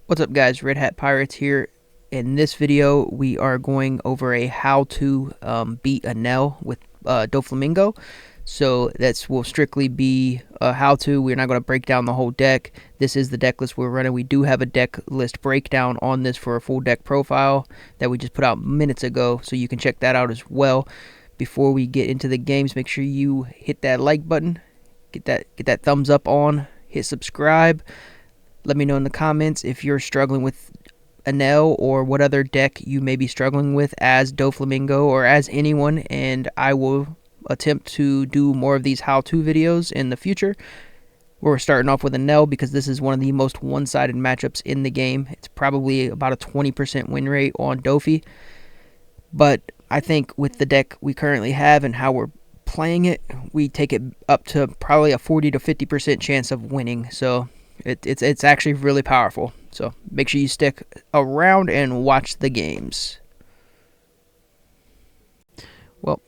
What's up, guys? Red Hat Pirates here. In this video, we are going over a how to beat Enel with Doflamingo. So that will strictly be a how to. We're not going to break down the whole deck. This is the deck list we're running. We do have a deck list breakdown on this for a full deck profile that we just put out minutes ago, so you can check that out as well. Before we get into the games, make sure you hit that like button, get that thumbs up on, hit subscribe. Let me know in the comments if you're struggling with Enel or what other deck you may be struggling with as Doflamingo or as anyone, and I will attempt to do more of these how-to videos in the future. We're starting off with Enel because this is one of the most one-sided matchups in the game. It's probably about a 20% win rate on Dofi, but I think with the deck we currently have and how we're playing it, we take it up to probably a 40 to 50% chance of winning. So it's actually really powerful. So make sure you stick around and watch the games. Well,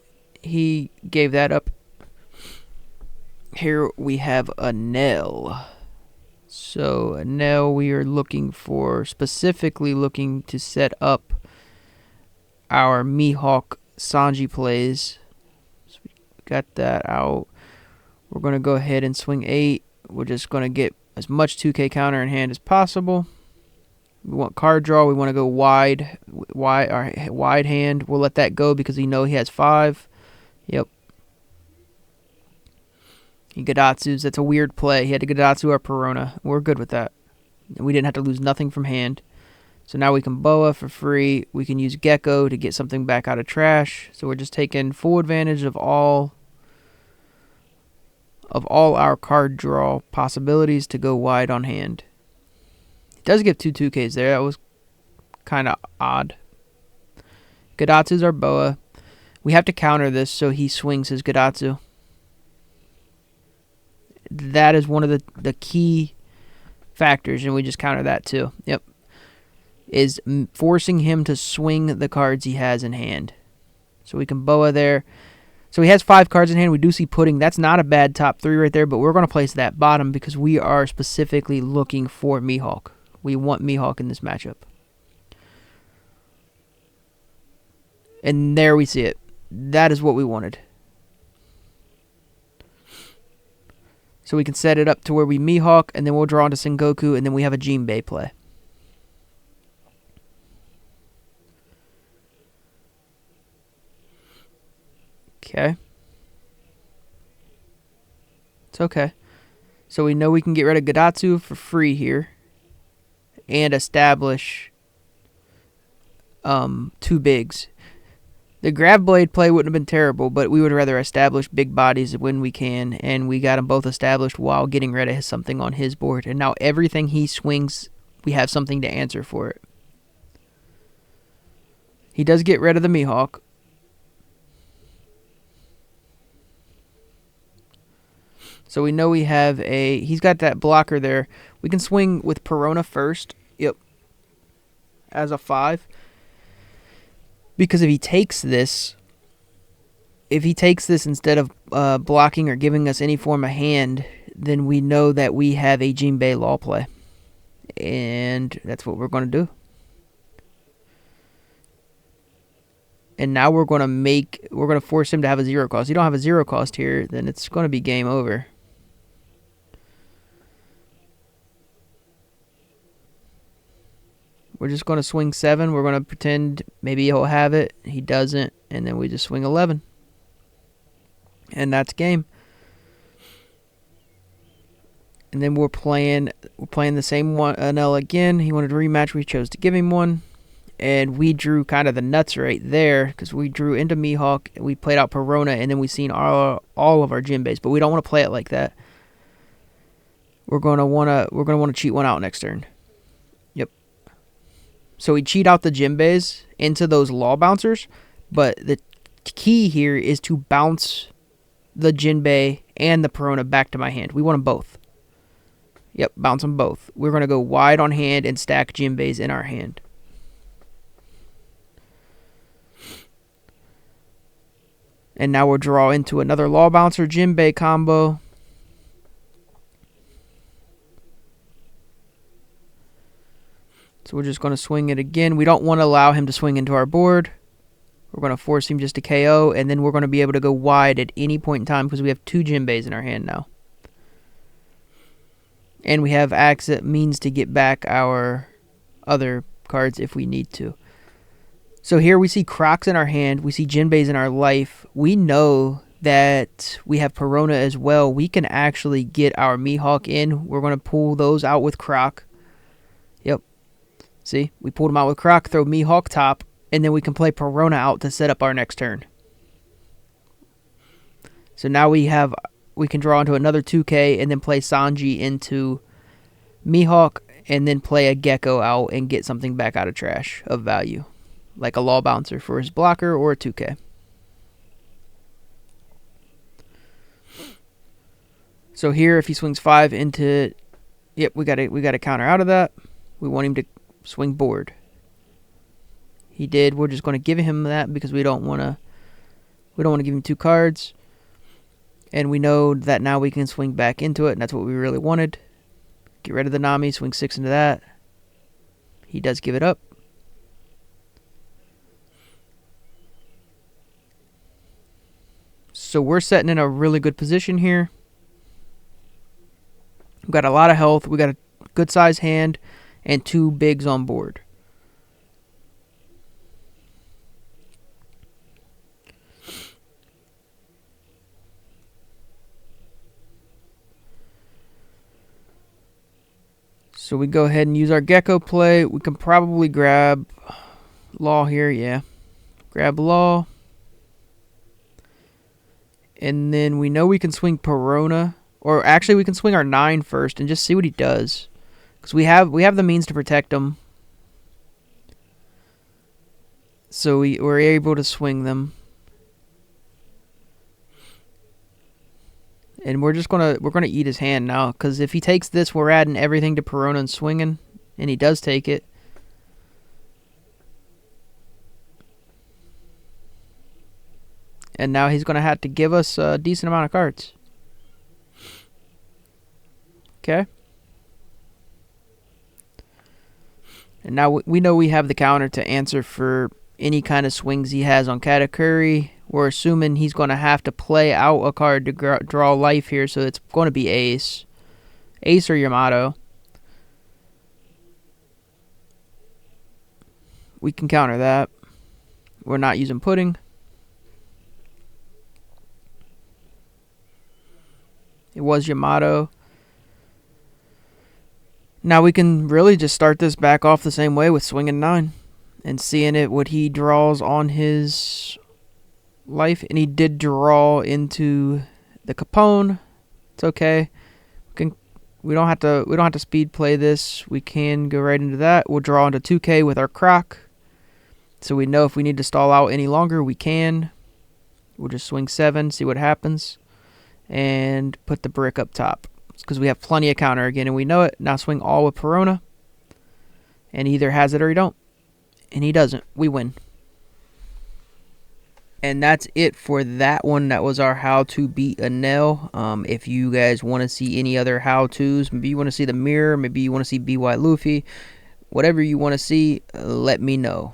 he gave that up. Here we have Enel. So Enel, we are specifically looking to set up our Mihawk Sanji plays. So we got that out. We're going to go ahead and swing 8. We're just going to get as much 2K counter in hand as possible. We want card draw. We want to go wide hand. We'll let that go because we know he has 5. Yep. He Gadatsu's. That's a weird play. He had to Gadatsu or Perona. We're good with that. We didn't have to lose nothing from hand. So now we can Boa for free. We can use Gecko to get something back out of trash. So we're just taking full advantage of all our card draw possibilities to go wide on hand. He does give 2 2Ks there. That was kind of odd. Gadatsu's our Boa. We have to counter this so he swings his Gadatsu. That is one of the key factors, and we just counter that too. Yep. Is forcing him to swing the cards he has in hand. So we can Boa there. So he has 5 cards in hand. We do see Pudding. That's not a bad top 3 right there, but we're going to place that bottom because we are specifically looking for Mihawk. We want Mihawk in this matchup. And there we see it. That is what we wanted. So we can set it up to where we Mihawk, and then we'll draw into Sengoku, and then we have a Jinbei play. Okay. It's okay. So we know we can get rid of Gadatsu for free here and establish 2 bigs. The Grab Blade play wouldn't have been terrible, but we would rather establish big bodies when we can, and we got them both established while getting rid of something on his board. And now everything he swings, we have something to answer for it. He does get rid of the Mihawk. So we know we have he's got that blocker there. We can swing with Perona first. Yep. As a 5. Because if he takes this instead of blocking or giving us any form of hand, then we know that we have a Jinbei Law play. And that's what we're going to do. And now we're going to force him to have a 0 cost. You don't have a 0 cost here, then it's going to be game over. We're just going to swing 7. We're going to pretend maybe he'll have it. He doesn't. And then we just swing 11. And that's game. And then we're playing the same one, Enel again. He wanted a rematch. We chose to give him one. And we drew kind of the nuts right there because we drew into Mihawk. We played out Perona, and then we seen all of our Jinbeis. But we don't want to play it like that. We're gonna want to cheat one out next turn. Yep. So we cheat out the Jinbeis into those Law Bouncers, but the key here is to bounce the Jinbei and the Perona back to my hand. We want them both. Yep, bounce them both. We're going to go wide on hand and stack Jinbeis in our hand. And now we'll draw into another Law Bouncer Jinbei combo. So we're just going to swing it again. We don't want to allow him to swing into our board. We're going to force him just to KO, and then we're going to be able to go wide at any point in time because we have 2 djembes in our hand now. And we have means to get back our other cards if we need to. So here we see Crocs in our hand. We see djembes in our life. We know that we have Perona as well. We can actually get our Mihawk in. We're going to pull those out with Croc. Yep. See, we pulled them out with Croc, throw Mihawk top, and then we can play Perona out to set up our next turn. So now we can draw into another 2K and then play Sanji into Mihawk and then play a Gecko out and get something back out of trash of value. Like a Law Bouncer for his blocker or a 2K. So here if he swings 5 into... Yep, we got to counter out of that. We want him to swing board. He did. We're just going to give him that because we don't want to give him 2 cards. And we know that now we can swing back into it, and that's what we really wanted. Get rid of the Nami, swing 6 into that. He does give it up. So we're setting in a really good position here. We've got a lot of health. We got a good size hand and 2 bigs on board. So we go ahead and use our Gecko play. We can probably grab Law here, yeah. Grab Law. And then we know we can swing Perona. Or actually we can swing our 9 first and just see what he does. Because we have the means to protect him. So we're able to swing them. And we're gonna eat his hand now, because if he takes this, we're adding everything to Perona and swinging, and he does take it. And now he's gonna have to give us a decent amount of cards. Okay. And now we know we have the counter to answer for any kind of swings he has on Katakuri. We're assuming he's going to have to play out a card to draw life here, so it's going to be Ace. Ace or Yamato. We can counter that. We're not using Pudding. It was Yamato. Now we can really just start this back off the same way with swinging 9. And seeing what he draws on his life, and he did draw into the Capone. It's okay. We don't have to speed play this. We can go right into that. We'll draw into 2K with our Croc, so we know if we need to stall out any longer, we can. We'll just swing 7, see what happens, and put the brick up top because we have plenty of counter again, and we know it. Now swing all with Perona, and he either has it or he don't, and he doesn't. We win. And that's it for that one. That was our how to beat Enel. If you guys want to see any other how-tos, maybe you want to see the mirror, maybe you want to see BY Luffy, whatever you want to see, let me know.